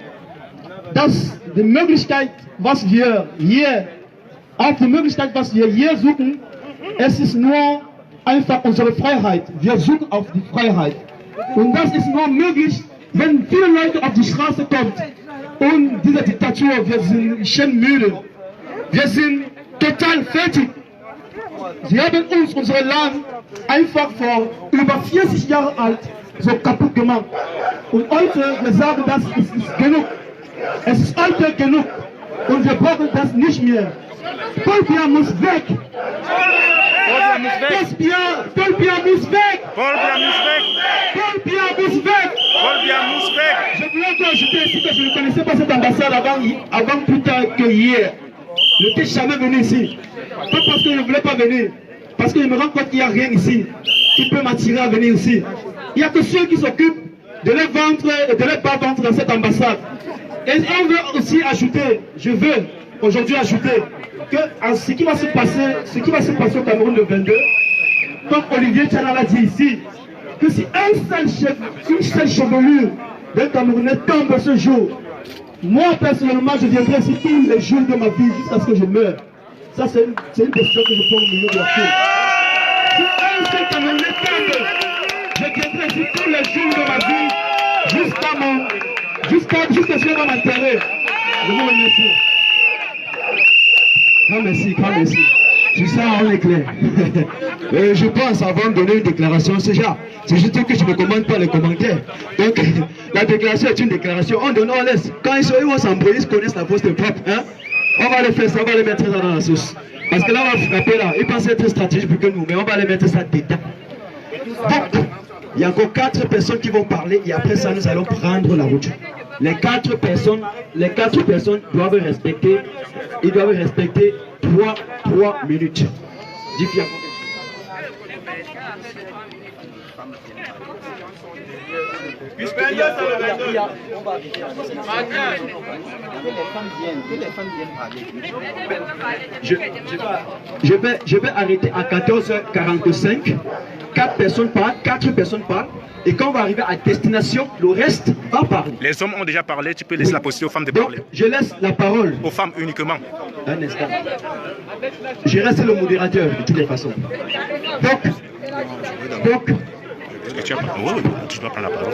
dass die Möglichkeit, was wir hier, auch die Möglichkeit, was wir hier suchen, Es ist nur einfach unsere Freiheit. Wir suchen auf die Freiheit. Und das ist nur möglich, wenn viele Leute auf die Straße kommen. Und diese Diktatur, wir sind schon müde. Wir sind total fertig. Sie haben uns unser Land einfach vor über 40 Jahren alt so kaputt gemacht. Und heute, wir sagen, das ist genug. Es ist heute genug. Und wir brauchen das nicht mehr. Paul Biya muss weg. Paul Biya muss weg. Paul Biya muss weg. Paul Biya muss weg. Paul Biya muss weg. Je voulais ajouter ici que je ne connaissais pas cette ambassade avant plus tard que hier. Je n'étais jamais venu ici. Pas parce que je ne voulais pas venir. Parce que je me rends compte qu'il n'y a rien ici qui peut m'attirer à venir ici. Il n'y a que ceux qui s'occupent de les vendre et de les pas vendre dans cette ambassade. Et on veut aussi ajouter, je veux aujourd'hui ajouter que ce qui va se passer au Cameroun le 22, comme Olivier Tchana l'a dit ici, que si une seule chevelure d'un Camerounais tombe ce jour, moi personnellement je viendrai ici tous les jours de ma vie jusqu'à ce que je meure. Ça c'est une question que je pose au milieu de la cour. Si un seul Camerounais tombe, je viendrai ici tous les jours de ma vie jusqu'à ce que je vais m'enterrer. Je vous remercie. Grand merci. Tu sais, on est clair. Je pense, avant de donner une déclaration, c'est juste que je ne commande pas les commentaires. Donc, la déclaration est une déclaration. On donne, on laisse. Quand ils vont s'embrouiller, ils connaissent la poste propre. Hein? On va les faire ça, on va les mettre ça dans la sauce. Parce que là, on va frapper là. Ils pensent être stratégiques plus que nous, mais on va les mettre ça dedans. Donc, il y a encore 4 personnes qui vont parler et après ça, nous allons prendre la route. Les 4 personnes doivent respecter 3 minutes. Diffia. Je vais arrêter à 14h45. 4 personnes parlent. Et quand on va arriver à destination, le reste va parler. Les hommes ont déjà parlé, tu peux laisser la possibilité aux femmes de parler. Donc, je laisse la parole. Aux femmes uniquement. Un instant. Je reste le modérateur de toutes les façons. Donc. Oui, tu dois prendre la parole.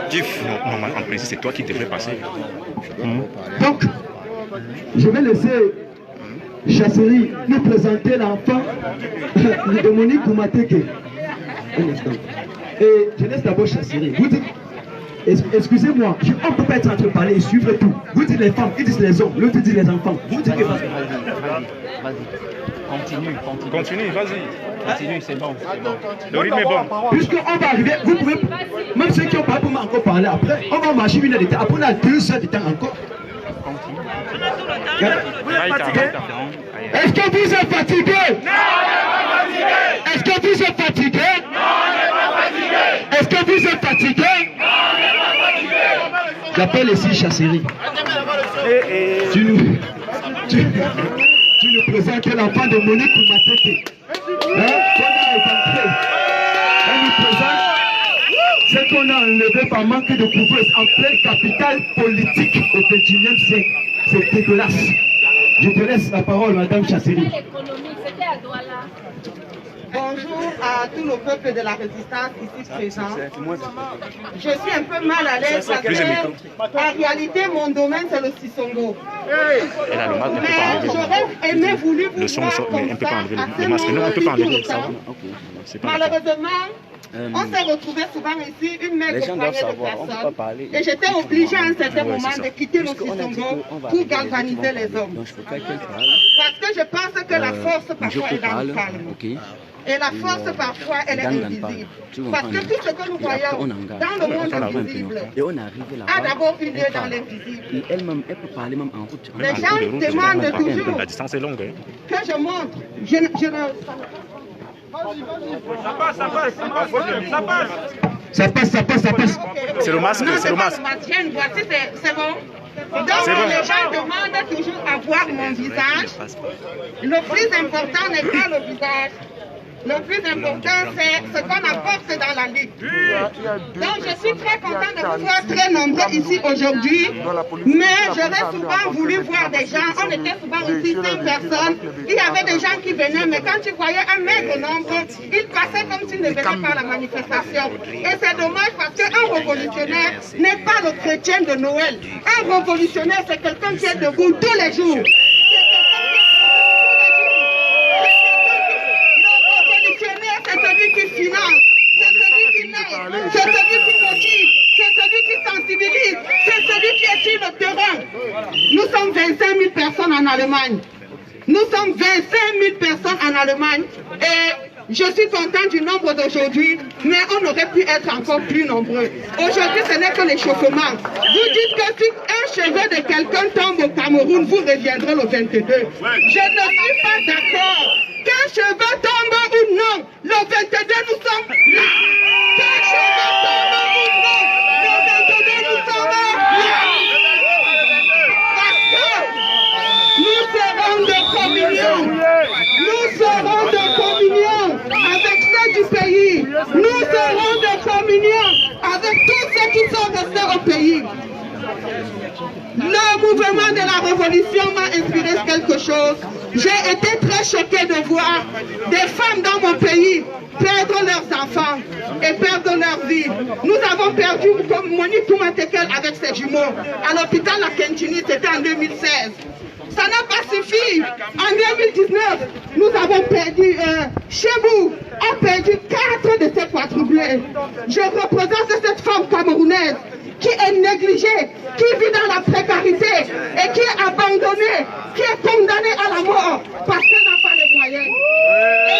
Diff, normalement, en principe, c'est toi qui devrais passer. Donc, je vais laisser Chasserie nous présenter l'enfant de Monique Koumateke. Un instant. Et je laisse d'abord Chasserie. Vous dites, excusez-moi, on ne peut pas être en train de parler et suivre tout. Vous dites les femmes, ils disent les hommes, l'autre dit les enfants. Vous dites que vas-y. Continue, vas-y. Continue, c'est bon. Le rythme est bon. Puisqu'on va arriver, vous pouvez, même ceux qui ont parlé pour encore parler après, on va marcher 1 heure de temps. Après, on a 2 heures de temps encore. Est-ce que vous êtes fatigué? Non, on n'est pas fatigué. Est-ce que vous êtes fatigué? Non, on n'est pas fatigué. Est-ce que vous êtes fatigué? Non, on n'est pas fatigué. J'appelle ici Chasserie. Tu nous présentes l'enfant de Monique Koumateke. Elle nous présente ce qu'on a enlevé par manque de couveuse en pleine capitale politique au XXIe siècle. C'est dégueulasse. Je te laisse la parole, Madame Chasserie. Bonjour à tous nos peuples de la résistance ici présents. Je suis un peu mal à l'aise parce que, en réalité, mon domaine, c'est le Sissongo. Mais j'aurais aimé voulu vous voir comme ça, à ce moment malheureusement, on s'est retrouvés souvent ici, une maigre poignée de personnes, et j'étais obligée à un certain moment de quitter le Sissongo pour galvaniser les hommes. Parce que je pense que la force parfois est dans le calme. Et la force parfois elle est invisible. Parce que tout ce que nous voyons dans le monde invisible a d'abord eu lieu dans l'invisible. Les gens demandent toujours que je montre. Ça passe. C'est le masque, c'est le masque. C'est bon. Donc les gens demandent toujours à voir mon visage. Le plus important n'est pas le visage. Le plus important, c'est ce qu'on apporte dans la lutte. Donc je suis très content de vous voir très nombreux ici aujourd'hui, mais j'aurais souvent voulu voir des gens, on était souvent aussi 100 personnes, il y avait des gens qui venaient, mais quand tu voyais un maigre nombre, ils passaient comme s'ils ne venaient pas à la manifestation. Et c'est dommage parce qu'un révolutionnaire n'est pas le chrétien de Noël. Un révolutionnaire, c'est quelqu'un qui est debout tous les jours. C'est celui qui finance, c'est celui qui naît, c'est celui qui motive, c'est celui qui sensibilise, c'est celui qui est sur le terrain. Nous sommes 25 000 personnes en Allemagne. Nous sommes 25 000 personnes en Allemagne et je suis content du nombre d'aujourd'hui, mais on aurait pu être encore plus nombreux. Aujourd'hui, ce n'est que l'échauffement. Vous dites que si un cheveu de quelqu'un tombe au Cameroun, vous reviendrez le 22. Je ne suis pas d'accord. Qu'un cheveu tombe ou non, le 22, nous sommes là. Qu'un cheveu tombe ou non, le 22, nous sommes là. Parce que nous serons de communion. Nous serons de communion avec ceux du pays. Nous serons de communion avec tous ceux qui sont restés au pays. Le mouvement de la révolution m'a inspiré quelque chose. J'ai été très choquée de voir des femmes dans mon pays perdre leurs enfants et perdre leur vie. Nous avons perdu comme Monique Toumantekel avec ses jumeaux à l'hôpital La Kentini, c'était en 2016. Ça n'a pas suffi. En 2019, nous avons perdu, Chebou a perdu 4 de ses quadruplés. Je représente cette femme camerounaise qui est négligée, qui vit dans la précarité et qui est abandonnée, qui est condamnée à la mort parce qu'elle n'a pas les moyens. Et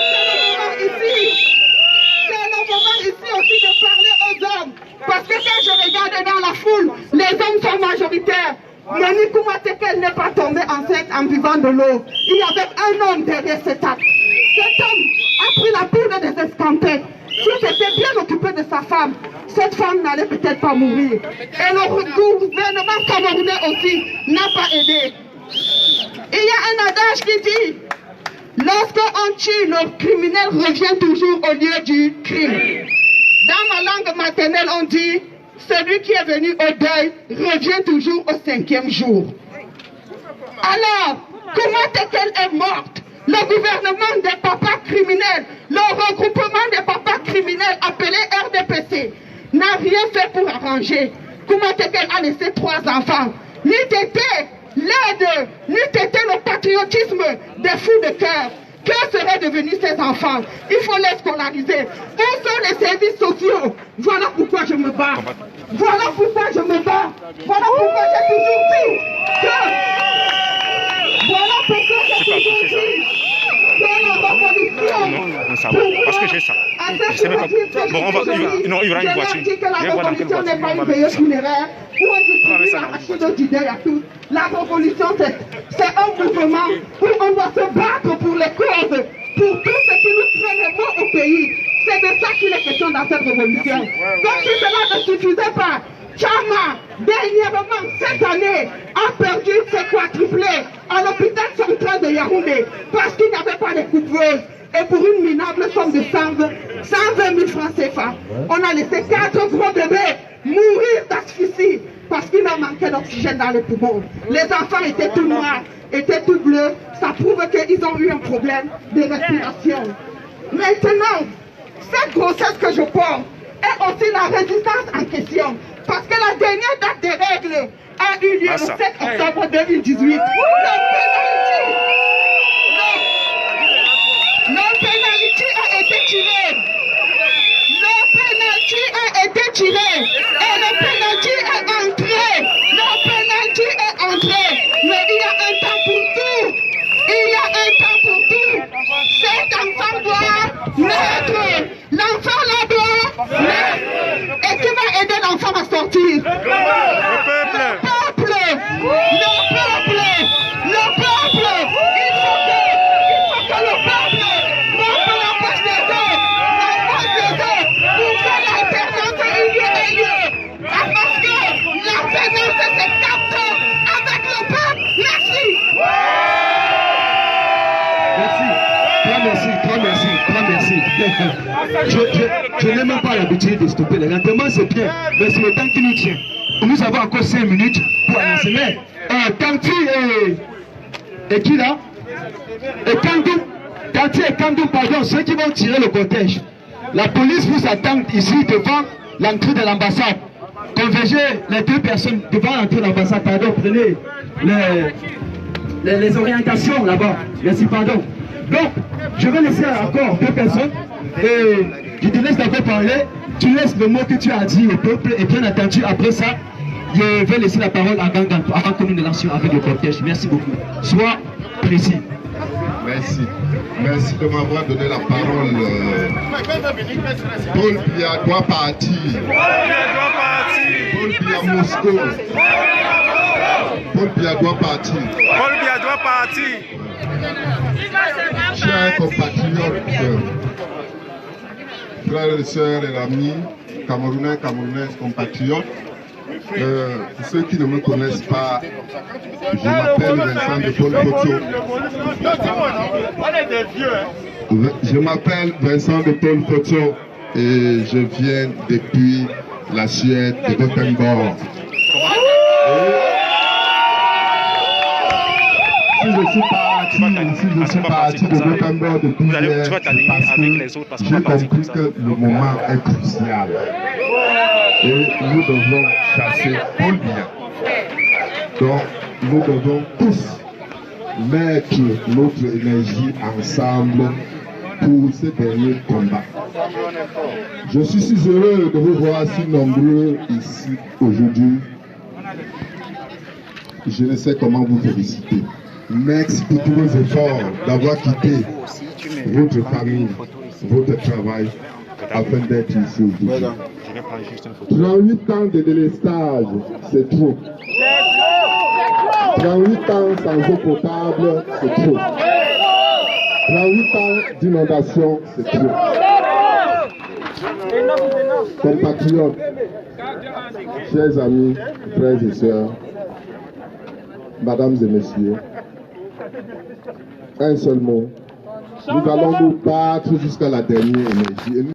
c'est le moment ici aussi de parler aux hommes. Parce que quand je regarde dans la foule, les hommes sont majoritaires. Monique Toumantekel n'est pas tombée enceinte en buvant de l'eau. Il y avait un homme derrière cet acte. Cet homme a pris la poudre des escampés. S'il s'était bien occupé de sa femme, cette femme n'allait peut-être pas mourir. Et le gouvernement camerounais aussi n'a pas aidé. Il y a un adage qui dit, lorsqu'on tue, le criminel revient toujours au lieu du crime. Dans ma langue maternelle, on dit, celui qui est venu au deuil revient toujours au 5e jour. Alors, Toumantekel est morte. Le gouvernement des papas criminels, le regroupement des papas criminels appelé RDPC, n'a rien fait pour arranger. Toumantekel a laissé 3 enfants. N'eût été l'aide, n'eût été le patriotisme des fous de cœur. Que seraient devenus ces enfants? Il faut les scolariser. Où sont les services sociaux? Voilà pourquoi je me bats. Voilà pourquoi je me bats. Voilà pourquoi j'ai toujours dit que... Voilà pourquoi j'ai toujours dit que la révolution... Parce que j'ai ça. Je sais même pas. Bon, on va... Non, il y aura une voiture. Je leur dis que la révolution n'est pas une veilleuse funéraire où on distribue l'arachide du deuil à tous. La révolution, c'est un mouvement où on doit se battre pour les causes, pour tout ce qui nous crée les maux au pays. C'est de ça qu'il est question dans cette révolution. Comme si cela ne suffisait pas, Chama, dernièrement, cette année, a perdu ses quadruplés à l'hôpital central de Yaoundé parce qu'il n'y avait pas de couveuses. Et pour une minable somme de 120 000 francs CFA, on a laissé 4 gros bébés mourir d'asphyxie parce qu'il leur manquait d'oxygène dans les poumons. Les enfants étaient tout noirs, étaient tout bleus. Ça prouve qu'ils ont eu un problème de respiration. Maintenant, cette grossesse que je porte est aussi la résistance en question. Parce que la dernière date des règles a eu lieu le 7 octobre 2018. Le pénalty a été tiré. Le pénalty a été tiré. Et le pénalty est entré. Le pénalty est entré. Mais il y a un temps pour tout. Il y a un temps pour tout. Cet enfant doit naître. L'enfant là doit naître. Et qui va aider l'enfant à sortir? Le peuple. Le peuple. Le peuple. Le peuple. Je n'ai même pas l'habitude de stopper les lentement, c'est bien, mais c'est le temps qui nous tient. Nous avons encore 5 minutes pour annoncer. Mais Kanti et qui là? Et Kandoum, Kanti et Kandoum, pardon, ceux qui vont tirer le cortège. La police vous attend ici devant l'entrée de l'ambassade. Convergez les 2 personnes devant l'entrée de l'ambassade. Pardon, prenez les orientations là-bas. Merci, pardon. Donc, je vais laisser encore 2 personnes. Et je te laisse d'abord parler. Tu laisses le mot que tu as dit au peuple. Et bien entendu, après ça, je vais laisser la parole à Gangan avant que nous ne lancions avec le cortège. Merci beaucoup. Sois précis. Merci. Merci de m'avoir donné la parole. Paul Biya doit partir. Paul Biya Moscou. Paul Biya doit partir. Paul Biya doit partir. Chers compatriotes, frères et sœurs et amis, Camerounais, Camerounaises, compatriotes, pour ceux qui ne me connaissent pas, je m'appelle Vincent de Paul Potso. Je m'appelle Vincent de Paul Potso et je viens depuis la Suède de Gothenburg. Si je suis parti de Gothenburg depuis hier, parce que j'ai compris que le moment est crucial. Et nous devons chasser Paul Biya. Donc, nous devons tous mettre notre énergie ensemble pour ce dernier combat. Je suis si heureux de vous voir si nombreux ici aujourd'hui. Je ne sais comment vous féliciter. Merci pour tous vos efforts d'avoir quitté votre famille, votre travail, afin d'être ici aujourd'hui. 38 ans de délestage, c'est trop. 38 ans sans eau potable, c'est trop. 38 ans d'inondation, c'est trop. Compatriotes, chers amis, frères et sœurs, mesdames et messieurs, un seul mot. Nous allons nous battre jusqu'à la dernière énergie.